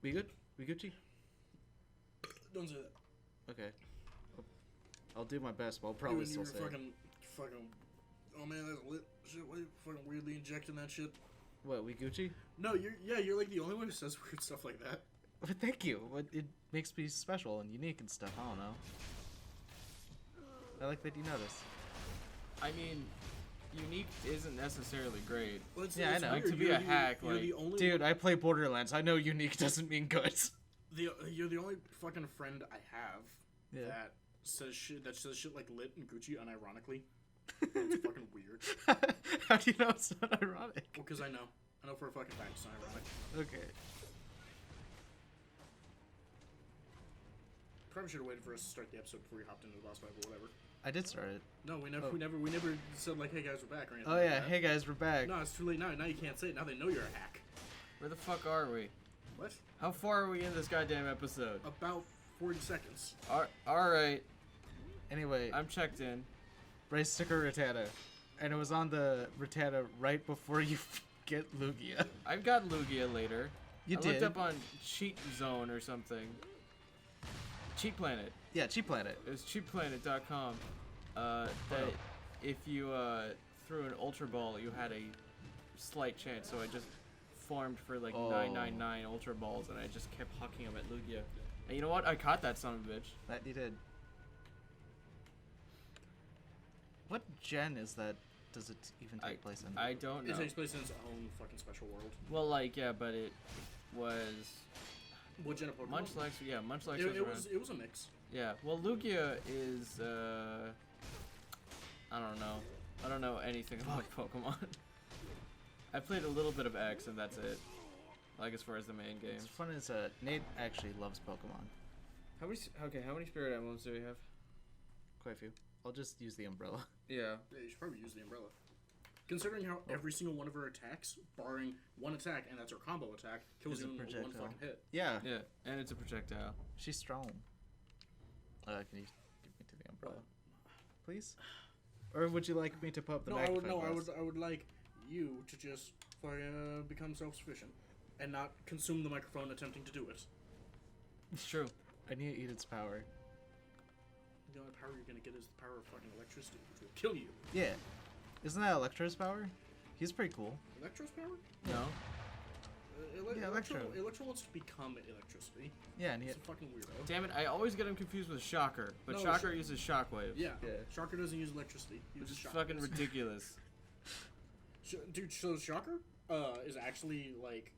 We good? We Gucci? Don't say that. Okay. I'll do my best, but I'll probably still say it. Fucking. Oh man, that's lit shit. Why you fucking weirdly injecting that shit? What, we Gucci? No, you're like the only one who says weird stuff like that. But thank you. But it makes me special and unique and stuff. I don't know. I like that you notice. I mean, unique isn't necessarily great. Well, Yeah, I know. Like, to be a hack, you're like... the only Dude, one, I play Borderlands. I know unique doesn't mean good. you're the only fucking friend I have Yeah. that says shit like lit and Gucci unironically. It's fucking weird. How do you know it's not ironic? Well, because I know for a fucking fact it's not ironic. Okay. Probably should have waited for us to start the episode before we hopped into the boss fight, but whatever. I did start it. No, we never said like, hey guys, we're back or anything. Oh like yeah, that. hey guys, we're back. No, it's too late now. Now you can't say it. Now they know you're a hack. Where the fuck are we? What? How far are we in this goddamn episode? About 40 seconds. Alright, Anyway, I'm checked in. Bryce took a Rattata, and it was on the Rattata right before you get Lugia. I've got Lugia later. You I did. looked up on Cheat Zone or something. Cheat Planet. Yeah, Cheap Planet. It was cheatplanet.com. That if you threw an Ultra Ball, you had a slight chance. So I just farmed for like 999 Ultra Balls, and I just kept hucking them at Lugia. And you know what? I caught that son of a bitch. That you did. What gen is that? Does it even take place in? I don't know. It takes place in its own fucking special world. Well, like, yeah, but it was What gen of Pokemon? Munchlax was It around. was a mix. Yeah, well, Lugia is, I don't know. I don't know anything about Pokemon. I played a little bit of X, and that's it. Like, as far as the main game. What's fun is Nate actually loves Pokemon. How many Spirit Emblems do we have? Quite a few. I'll just use the umbrella. Yeah. Yeah, you should probably use the umbrella. Considering how every single one of her attacks, barring one attack, and that's her combo attack, kills Is a you in one projectile. fucking hit. Yeah, Yeah, and it's a projectile. she's strong. Can you give me to the umbrella, please? Or would you like me to put up the magnifying glass? I would like you to just become self-sufficient and not consume the microphone attempting to do it. It's true. I need to eat its power. The only power you're gonna get is the power of fucking electricity, which will kill you. Yeah. Isn't that Electro's power? He's pretty cool. Electro's power? No? Yeah, Electro. Electro wants to become electricity. Yeah, and he He's a fucking weirdo. Damn it, I always get him confused with Shocker, but No, Shocker uses Shockwave. Yeah. Yeah. Shocker doesn't use electricity. He Which uses is fucking shockwaves. ridiculous. Dude, so Shocker is actually like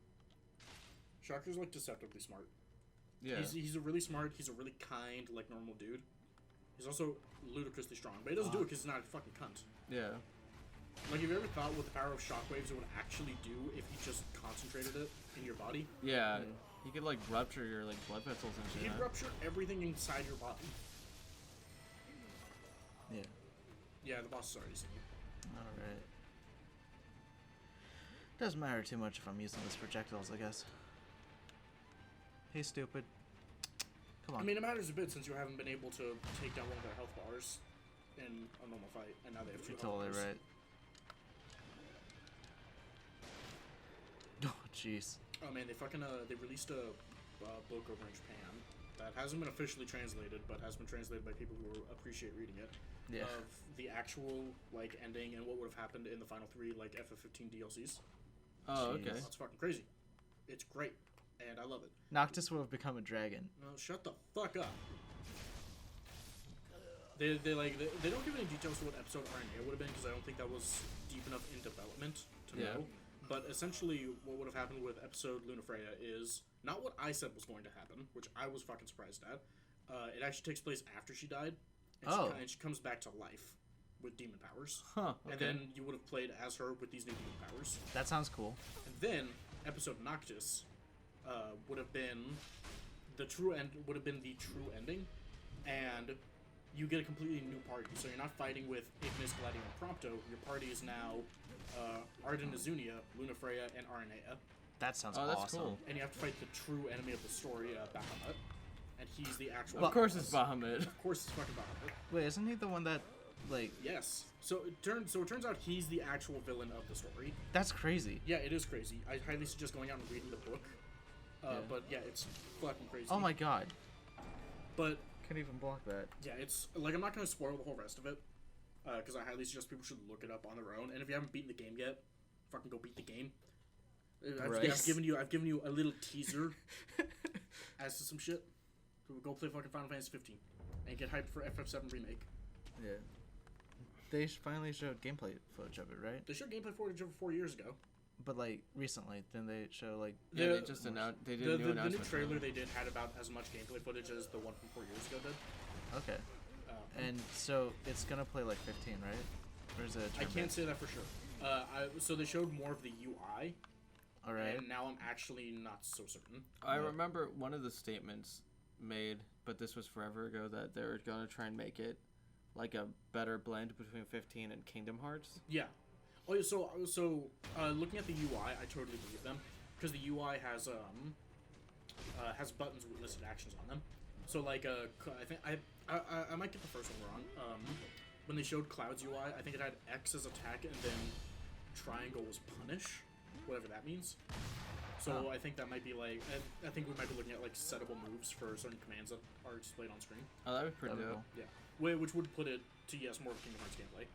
Shocker's like deceptively smart. Yeah. He's a really smart. He's a really kind, like normal dude. He's also ludicrously strong, but he doesn't do it because he's not a fucking cunt. Yeah. Like, have you ever thought what the power of shockwaves would actually do if you just concentrated it in your body? Yeah. He could, like, rupture your, like, blood vessels and shit. He'd rupture everything inside your body. Yeah. Yeah, the boss is already seen. Alright. Doesn't matter too much if I'm using this projectiles, I guess. Hey, stupid. Come on. I mean, it matters a bit since you haven't been able to take down one of their health bars in a normal fight, and now they have two You're health totally bars. right. Oh, jeez. Oh man, they released a book over in Japan that hasn't been officially translated, but has been translated by people who appreciate reading it. Yeah. Of the actual like ending and what would have happened in the final 3 like FF15 DLCs. Oh, Jeez. okay. That's fucking crazy. It's great, and I love it. Noctis would have become a dragon. No, shut the fuck up. They don't give any details to what episode RNA would have been because I don't think that was deep enough in development to Yeah. know. But essentially, what would have happened with episode Lunafreya is not what I said was going to happen, which I was fucking surprised at. It actually takes place after she died, and she comes back to life with demon powers. Huh, okay. And then you would have played as her with these new demon powers. That sounds cool. And then episode Noctis would have been the true true ending, and you get a completely new party. So you're not fighting with Ignis, Gladio, and Prompto. Your party is now Arden Azunia, Lunafreya, and Aranea. That sounds Oh, that's awesome. cool. And you have to fight the true enemy of the story, Bahamut. And he's the actual... Of course it's Bahamut. Of course it's fucking Bahamut. Wait, isn't he the one that, like... Yes. So it turns out he's the actual villain of the story. That's crazy. Yeah, it is crazy. I highly suggest going out and reading the book. But yeah, it's fucking crazy. Oh my god. But Can't even block that. yeah, it's like I'm not gonna spoil the whole rest of it, because I highly suggest people should look it up on their own. And if you haven't beaten the game yet, fucking go beat the game. I've given you a little teaser as to some shit. So go play fucking Final Fantasy 15 and get hyped for FF7 remake. Yeah. They finally showed gameplay footage of it, right? They showed gameplay footage over 4 years ago. But like recently, then they show like Yeah, they just announced. They did a new the announcement. new trailer they did had about as much gameplay footage as the one from 4 years ago did. Okay. And so it's gonna play like 15, right? Or is it? I can't say that for sure. So they showed more of the UI. All right. And now I'm actually not so certain. I remember one of the statements made, but this was forever ago, that they were gonna try and make it like a better blend between 15 and Kingdom Hearts. Yeah. Oh, so looking at the UI, I totally believe them, because the UI has buttons with listed actions on them. So like I think I might get the first one wrong. When they showed Cloud's UI, I think it had X as attack and then triangle was punish, whatever that means. So I think that might be like I think we might be looking at like settable moves for certain commands that are displayed on screen. Oh, that'd be pretty dope. Cool. Yeah, which would put it to more of Kingdom Hearts gameplay.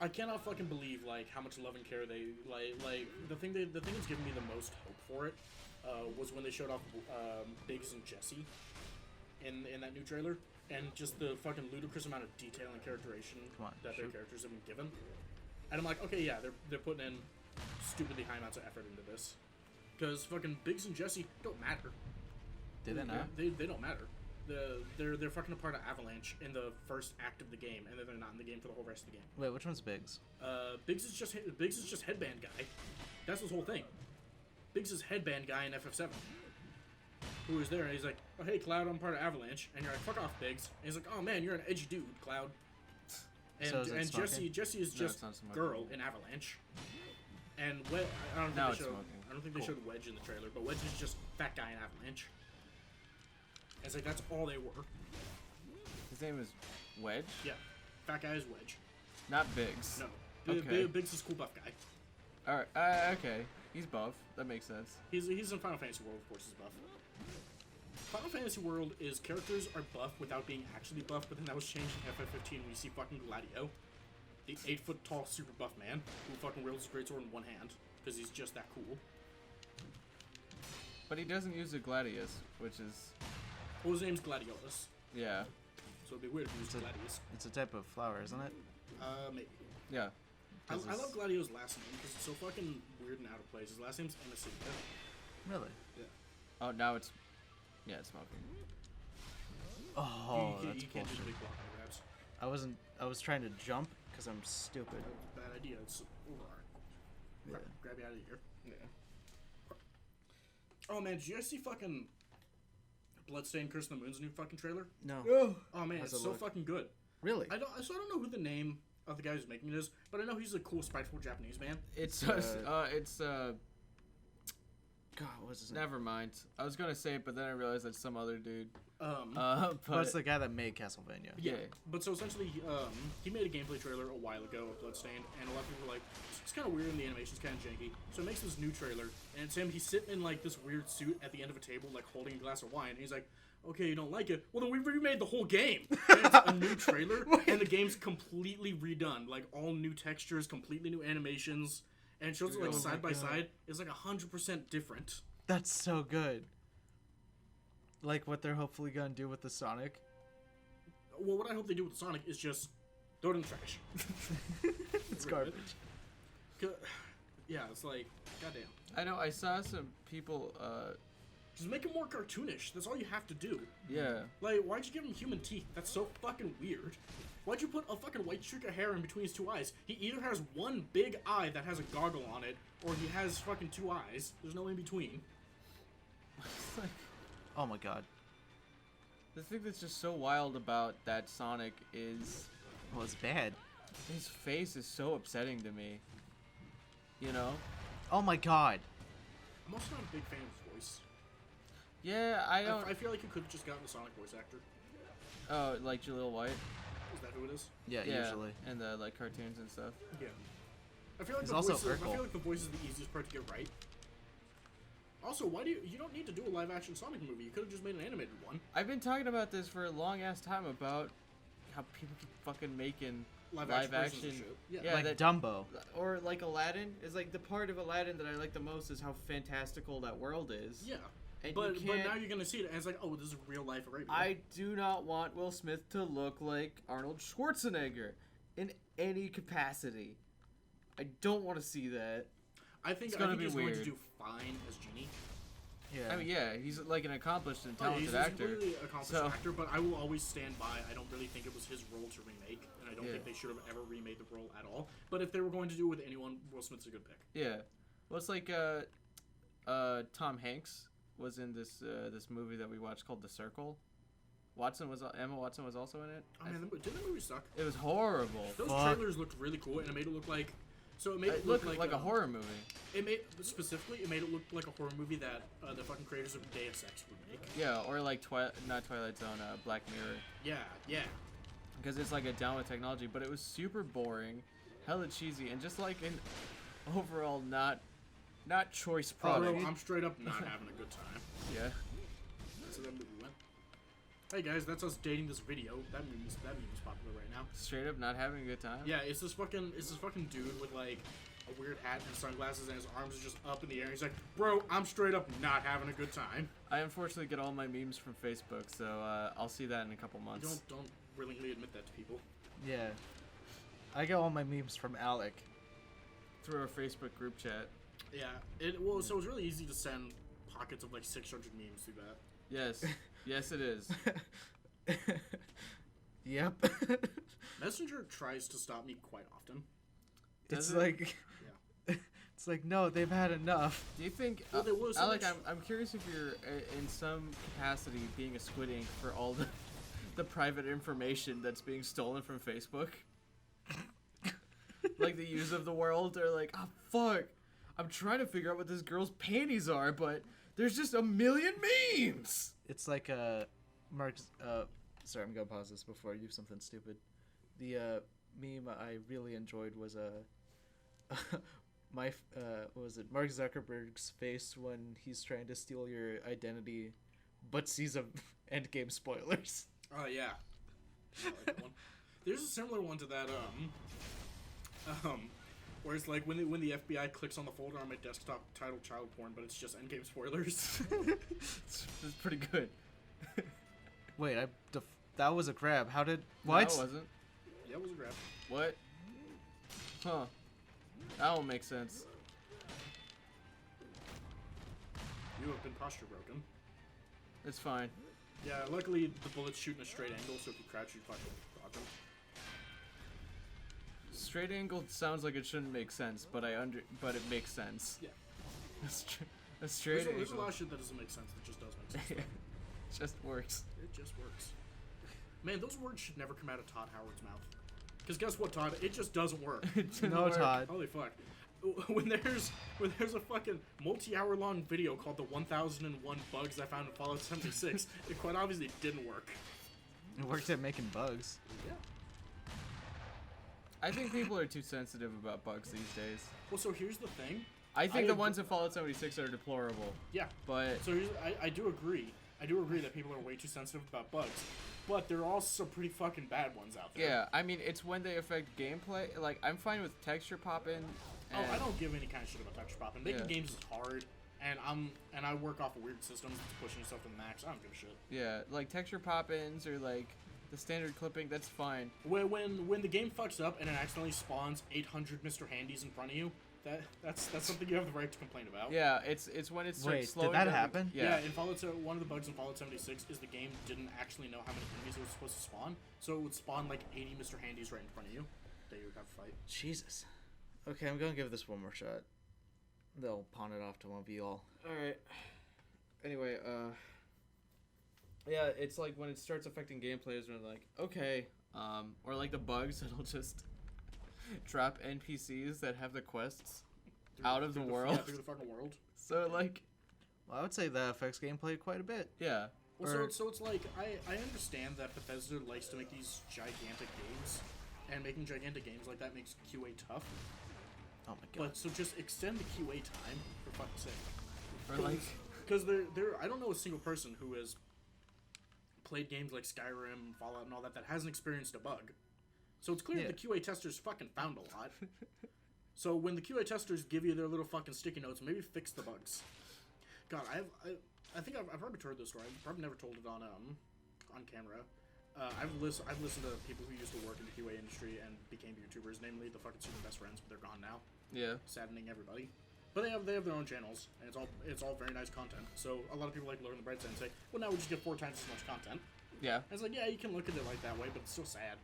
I cannot fucking believe like how much love and care they like the thing that's given me the most hope for it was when they showed off Biggs and Jesse in that new trailer, and just the fucking ludicrous amount of detail and characterization that their characters have been given. And I'm like, okay, yeah, they're putting in stupidly high amounts of effort into this, because fucking Biggs and Jesse don't matter. Did they not? They don't matter. They're fucking a part of Avalanche in the first act of the game, and then they're not in the game for the whole rest of the game. Wait, which one's Biggs? Biggs is just headband guy. That's his whole thing. Biggs is headband guy in FF7. Who is there? And he's like, oh hey Cloud, I'm part of Avalanche, and you're like, fuck off, Biggs. And he's like, oh man, you're an edgy dude, Cloud. And So is it smoking? Jesse is just girl in Avalanche. And I don't think they showed Wedge in the trailer, but Wedge is just fat guy in Avalanche. It's like that's all they were. His name is Wedge? Yeah, fat guy is Wedge. Not Biggs. No, Okay. Biggs is cool buff guy. Alright, okay. He's buff. That makes sense. He's in Final Fantasy World, of course, he's buff. Final Fantasy World is characters are buff without being actually buff, but then that was changed in FF15 when you see fucking Gladio, the 8-foot tall super buff man who fucking wields his greatsword in one hand because he's just that cool. But he doesn't use a Gladius, which is... Well, his name's Gladiolus, Yeah. so it'd be weird if he used Gladius. It's a type of flower, isn't it? Maybe. Yeah. I love Gladio's last name because it's so fucking weird and out of place. His last name's Emicida. Really? Yeah. Oh, now it's... Yeah, it's smoking. Oh, you that's can't do bullshit. big block grabs. I was trying to jump because I'm stupid. Bad idea. It's Yeah. grab you out of here. Yeah. Oh man, did you guys see fucking Bloodstained Curse of the Moon's new fucking trailer? No. Oh man, How's it's it so look? fucking good. Really? I don't know who the name of the guy who's making it is, but I know he's a cool, spiteful Japanese man. It's, God, what's his name? never mind. I was gonna say it, but then I realized that's some other dude. But it's the guy that made Castlevania. Yeah. But so essentially, he made a gameplay trailer a while ago of Bloodstained, and a lot of people were like, it's kind of weird and the animation's kind of janky. So it makes this new trailer, and it's him, he's sitting in like this weird suit at the end of a table, like holding a glass of wine, and he's like, okay, you don't like it? Well, then we remade the whole game. And it's a new trailer, and the game's completely redone. Like, all new textures, completely new animations, and it shows it like side by side. It's like 100% different. That's so good. Like what they're hopefully gonna do with the Sonic. Well, what I hope they do with Sonic is just throw it in the trash. It's garbage. Yeah, it's like, goddamn. I know, I saw some people, Just make it more cartoonish. That's all you have to do. yeah. Like, why'd you give him human teeth? That's so fucking weird. Why'd you put a fucking white streak of hair in between his two eyes? He either has one big eye that has a goggle on it, or he has fucking two eyes. There's no in between. It's like, Oh my god. the thing that's just so wild about that Sonic is Well, it's bad. his face is so upsetting to me. You know? Oh my god. I'm also not a big fan of his voice. Yeah, I don't... I feel like you could have just gotten a Sonic voice actor. Oh, like Jaleel White? Is that who it is? Yeah, usually. And the, like, cartoons and stuff. Yeah. I feel like He's also Urkel. I feel like the voice is the easiest part to get right. Also, why do you don't need to do a live action Sonic movie? You could have just made an animated one. I've been talking about this for a long ass time about how people keep fucking making live action. Yeah, like that, Dumbo. Or like Aladdin is like the part of Aladdin that I like the most is how fantastical that world is. Yeah. And But now you're gonna see it, and it's like, oh, this is real life Arabia. I do not want Will Smith to look like Arnold Schwarzenegger in any capacity. I don't want to see that. I think he's weird. going to do fine as Genie. Yeah. I mean, yeah, he's like an accomplished and talented he's actor. He's a completely accomplished actor, but I will always stand by. I don't really think it was his role to remake, and I don't think they should have ever remade the role at all. But if they were going to do it with anyone, Will Smith's a good pick. Yeah. Well, it's like Tom Hanks was in this movie that we watched called The Circle. Emma Watson was also in it. Oh man, did the movie suck? It was horrible. Those trailers looked really cool, and it made it look like. So it made it look like a horror movie. It made it look like a horror movie that the fucking creators of Deus Ex would make. Yeah, or like not Twilight Zone, Black Mirror. Yeah. Because it's like a down with technology, but it was super boring, hella cheesy, and just like an overall not choice product. Bro, I'm straight up not having a good time. Yeah. So that movie went. Hey guys, that's us dating this video. That meme is popular right now. Straight up not having a good time. Yeah, it's this fucking dude with like a weird hat and sunglasses, and his arms are just up in the air. He's like, bro, I'm straight up not having a good time. I unfortunately get all my memes from Facebook, so I'll see that in a couple months. Don't willingly admit that to people. Yeah. I get all my memes from Alec. Through our Facebook group chat. Yeah. So it's really easy to send pockets of like 600 memes through that. Yes. Yes, it is. Yep. Messenger tries to stop me quite often. It's like, it's like, no, they've had enough. Do you think, Well, there was Alec, I'm curious if you're in some capacity being a squid ink for all the private information that's being stolen from Facebook? Like the use of the world, or like, oh fuck, I'm trying to figure out what this girl's panties are, but there's just a million memes. It's like Mark's. Sorry, I'm gonna pause this before I do something stupid. The meme I really enjoyed was what was it? Mark Zuckerberg's face when he's trying to steal your identity, but sees a endgame spoilers. Oh yeah. I like that one. There's a similar one to that. Where it's like when the FBI clicks on the folder on my desktop titled child porn, but it's just endgame spoilers. It's pretty good. Wait, that was a grab. How did what? No, it wasn't. Yeah, it was a grab. What? Huh. That won't make sense. You have been posture broken. It's fine. Yeah, luckily the bullets shoot in a straight angle, so if you crouch, you fucking dodge them. Straight angle sounds like it shouldn't make sense, but but it makes sense. Yeah. A straight angle. There's a lot of shit that doesn't make sense that just does make sense. It just works. It just works. Man, those words should never come out of Todd Howard's mouth. Because guess what, Todd? It just doesn't work. No, Todd. Holy fuck. When there's a fucking multi-hour long video called the 1001 bugs I found in Fallout 76, it quite obviously didn't work. It worked at making bugs. Yeah. I think people are too sensitive about bugs these days. Well, so here's the thing. I think the ones in Fallout 76 are deplorable. Yeah. But so I do agree. I do agree that people are way too sensitive about bugs. But there are also some pretty fucking bad ones out there. yeah, I mean, it's when they affect gameplay. Like, I'm fine with texture popping. Oh, I don't give any kind of shit about texture popping. Making games is hard, and I work off a weird system that's pushing stuff to the max. I don't give a shit. Yeah, like texture pop-ins or like the standard clipping, that's fine. When the game fucks up and it accidentally spawns 800 Mr. Handies in front of you, that's something you have the right to complain about. Yeah, it's when it starts slowing did that down. happen? Yeah, in Fallout, one of the bugs in Fallout 76 is the game didn't actually know how many enemies it was supposed to spawn, so it would spawn like 80 Mr. Handies right in front of you that you would have to fight. Jesus. Okay, I'm gonna give this one more shot. They'll pawn it off to one of you all. Alright. Anyway, yeah, it's like when it starts affecting gameplay is when like, okay, or like the bugs that'll just drop NPCs that have the quests out of the world. Yeah, through the fucking world. So like, well, I would say that affects gameplay quite a bit. yeah. Well, so it's like I understand that Bethesda likes to make these gigantic games, and making gigantic games like that makes QA tough. Oh my god. But so just extend the QA time for fuck's sake. Or like, because I don't know a single person who has played games like Skyrim, Fallout, and all that hasn't experienced a bug. So it's clear the QA testers fucking found a lot. So when the QA testers give you their little fucking sticky notes, maybe fix the bugs. God, I think I've probably heard this story. I've probably never told it on camera. I've listened to people who used to work in the QA industry and became YouTubers, namely the fucking super best friends, but they're gone now. yeah. Saddening everybody. But they have their own channels, and it's all very nice content. So a lot of people like look on the bright side and say, well, now we just get 4 times as much content. Yeah. And it's like, yeah, you can look at it like that way, but it's still sad.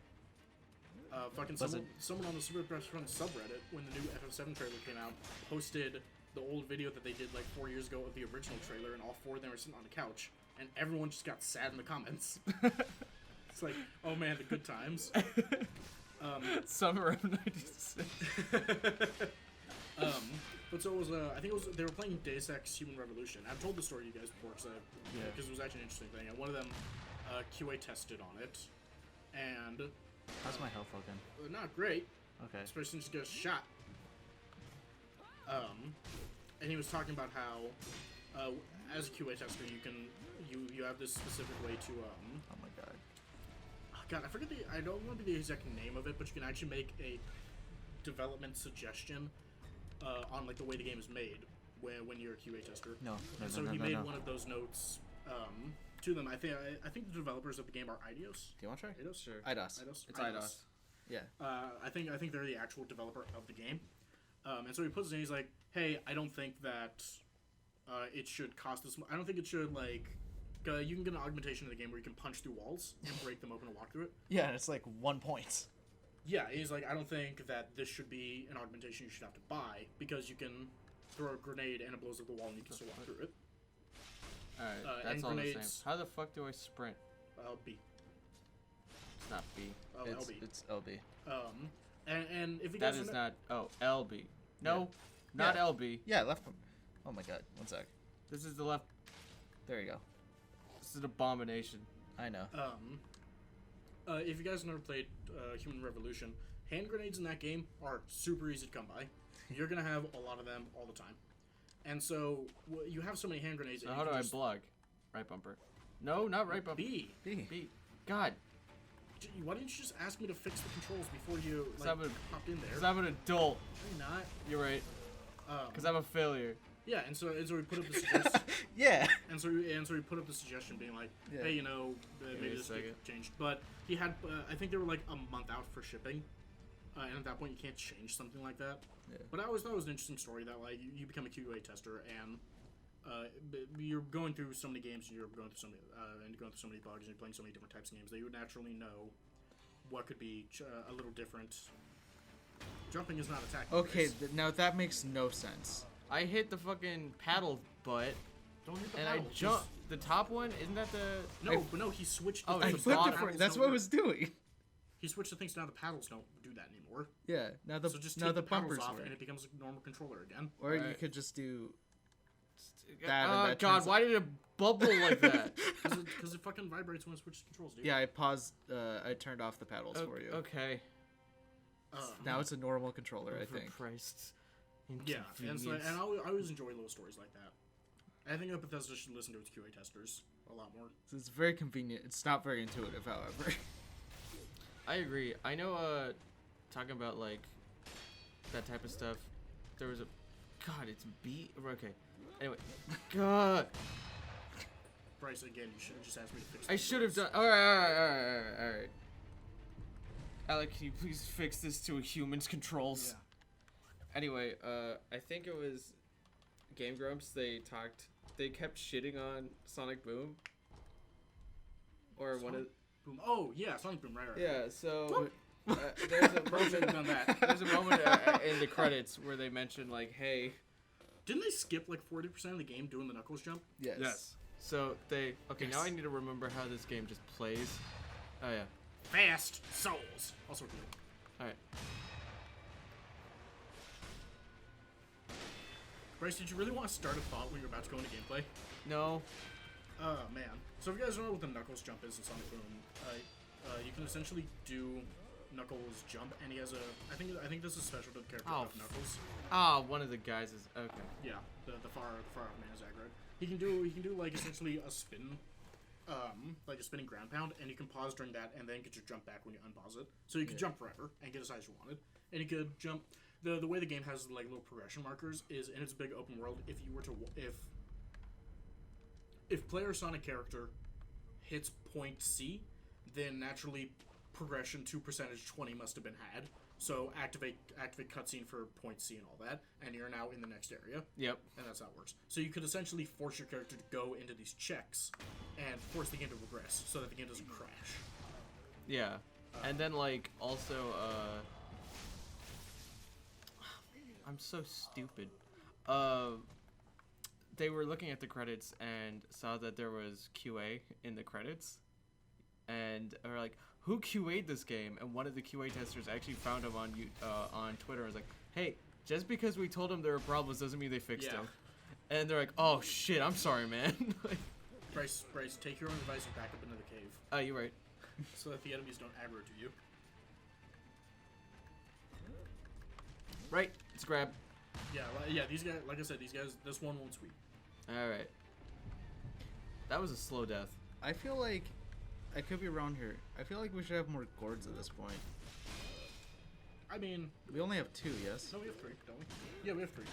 Someone on the Super Best Friends subreddit, when the new FF7 trailer came out, posted the old video that they did like 4 years ago of the original trailer, and all 4 of them were sitting on the couch, and everyone just got sad in the comments. It's like, oh man, the good times. Summer of '96. But so it was, I think it was, they were playing Deus Ex Human Revolution. I've told the story to you guys before, because it was actually an interesting thing. And one of them QA tested on it, and How's my health looking? not great. Okay. This person just got shot. And he was talking about how, as a QA tester, you have this specific way to Oh my god. God, I don't remember the exact name of it, but you can actually make a development suggestion on like the way the game is made when you're a QA tester. No. So he made one of those notes to them. I think the developers of the game are Eidos. Do you want to try? Eidos? Sure. Eidos. It's Eidos. Yeah. I think they're the actual developer of the game. And so he puts it in. He's like, "Hey, I don't think that it should cost this. I don't think it should like." You can get an augmentation in the game where you can punch through walls and break them open and walk through it. Yeah, and it's like 1 point. Yeah, he's like, I don't think that this should be an augmentation you should have to buy, because you can throw a grenade and it blows up the wall and you can still walk through it. Alright, that's all the same. How the fuck do I sprint? B. It's not B. LB. It's LB. And if you That guys is not... Oh, LB. No, not LB. Yeah, left. Oh my god. 1 sec. This is the left... There you go. This is an abomination. I know. If you guys have never played Human Revolution, hand grenades in that game are super easy to come by. You're gonna have a lot of them all the time, and so you have so many hand grenades. So how do I block? Right bumper. No, not right bumper. B. God. Why didn't you just ask me to fix the controls before you popped in there? Because I'm an adult. You're not. You're right. Because I'm a failure. Yeah, and so we put up the suggestion. Yeah. And so we put up the suggestion, being like, hey, maybe this get changed. But he had, I think they were like a month out for shipping, and at that point you can't change something like that. Yeah. But I always thought it was an interesting story that like you become a QA tester and you're going through so many games and you're going through so many bugs and you're playing so many different types of games that you would naturally know what could be a little different. Jumping is not attacking. Okay, now that makes no sense. I hit the fucking paddle butt. Don't hit the and paddle. I jumped. The top one? Isn't that the... No, he switched. Oh, I flipped it for you. That's what I was doing. He switched the things. Now the paddles don't do that anymore. Yeah. Now the so just now take the paddles bumpers off work. and it becomes a normal controller again. Or you could just do that. Oh that god, why did it bubble like that? Because it fucking vibrates when it switches controls, dude. Yeah, I paused. I turned off the paddles for you. Okay. Now it's a normal controller, I think. Christ. Yeah, and I always enjoy little stories like that. I think Bethesda should listen to its QA testers a lot more. So it's very convenient. It's not very intuitive, however. I agree. I know, talking about, like, that type of stuff, there was a... God, it's B... Okay. Anyway. God! Bryce, again, you should have just asked me to fix I should have done... Alright. Alec, can you please fix this to a human's controls? Yeah. Anyway, I think it was Game Grumps. They kept shitting on Sonic Boom. Or Sonic one of... Boom. Oh, yeah, Sonic Boom, right. Yeah, so... there's a moment done that. There's a moment in the credits where they mention, like, hey... Didn't they skip, like, 40% of the game doing the Knuckles jump? Yes. So, they... Okay, now I need to remember how this game just plays. Oh, yeah. Fast Souls. Also good. Alright. Bryce, did you really want to start a thought when you're about to go into gameplay? No. Oh, man. So if you guys don't know what the Knuckles jump is in Sonic Boom, you can essentially do Knuckles jump, and he has a. I think this is special to the character Oh, of Knuckles. One of the guys is okay. Yeah, the far off man is aggro. He can do like essentially a spin, like a spinning ground pound, and you can pause during that, and then get your jump back when you unpause it. So you can jump forever and get as high as you wanted, and you could jump. The way the game has like little progression markers is in its big open world. If you were to if player Sonic character hits point C, then naturally progression to percentage 20 must have been had. So activate cutscene for point C and all that, and you're now in the next area. Yep. And that's how it works. So you could essentially force your character to go into these checks and force the game to regress so that the game doesn't crash. Yeah. And then like also I'm so stupid. They were looking at the credits and saw that there was QA in the credits, and are like, "Who QA'd this game?" And one of the QA testers actually found him on Twitter and was like, "Hey, just because we told them there were problems doesn't mean they fixed them." And they're like, "Oh shit, I'm sorry, man." Like, Bryce, take your own device and back up into the cave. Oh, you're right. So that the enemies don't aggro to you. Right, let's grab. Yeah, these guys, like I said, this one won't sweep. Alright. That was a slow death. I feel like I could be wrong here. I feel like we should have more gourds at this point. I mean, we only have 2, yes? No, we have 3, don't we? Yeah, we have 3.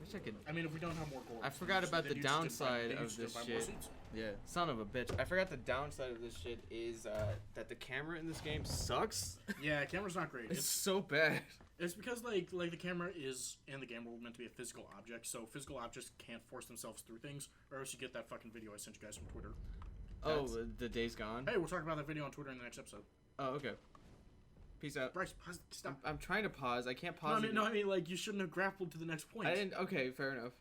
Wish I could. I mean, if we don't have more gourds, I forgot about the downside of this shit. Yeah. Son of a bitch. I forgot the downside of this shit is that the camera in this game sucks. Yeah, camera's not great. It's so bad. It's because like the camera is in the game world meant to be a physical object, so physical objects can't force themselves through things, or else you get that fucking video I sent you guys from Twitter. Oh, the day's gone? Hey, we'll talk about that video on Twitter in the next episode. Oh, okay. Peace out. Bryce, pause, stop. I'm trying to pause. I can't pause. No, I mean, like, you shouldn't have grappled to the next point. I didn't. Okay, fair enough.